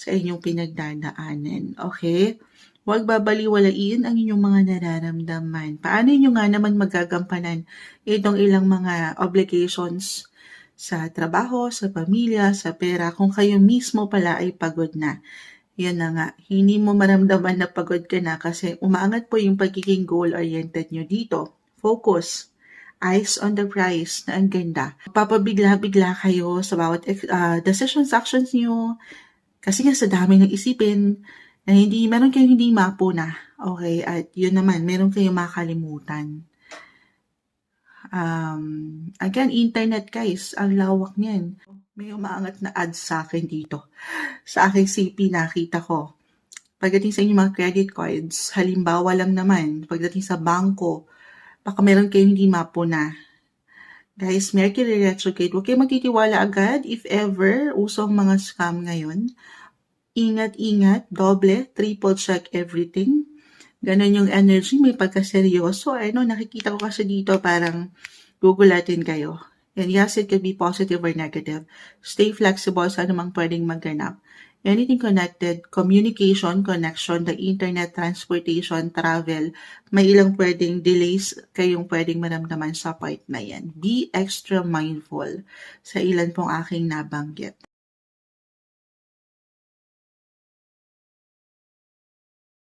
sa inyong pinagdadaanan. Okay? Huwag babaliwalain ang inyong mga nararamdaman. Paano nyo nga naman magagampanan itong ilang mga obligations sa trabaho, sa pamilya, sa pera, kung kayo mismo pala ay pagod na? Yan na nga, hindi mo maramdaman na pagod ka na kasi umaangat po yung pagiging goal-oriented nyo dito. Focus. Eyes on the prize na ang ganda. Papabigla-bigla kayo sa bawat decisions, actions nyo. Kasi nga sa dami ng isipin, na meron kayong hindi mapuna. Okay, at yun naman, meron kayong makalimutan. Again, internet guys, ang lawak niyan. May umaangat na ads sa akin dito. Sa aking CP nakita ko. Pagdating sa inyong mga credit cards, halimbawa lang naman, pagdating sa bangko, baka meron kayong hindi mapuna. Guys, Mercury retrograde, huwag kayong magtitiwala agad if ever usong mga scam ngayon. Ingat-ingat, doble, triple check everything. Ganon yung energy, may pagkaseryoso. Nakikita ko kasi dito parang gugulatin kayo. And yes, it could be positive or negative. Stay flexible sa anumang pwedeng magganap. Anything connected, communication, connection, the internet, transportation, travel, may ilang pwedeng delays kayong pwedeng maramdaman sa part na yan. Be extra mindful sa ilan pong aking nabanggit.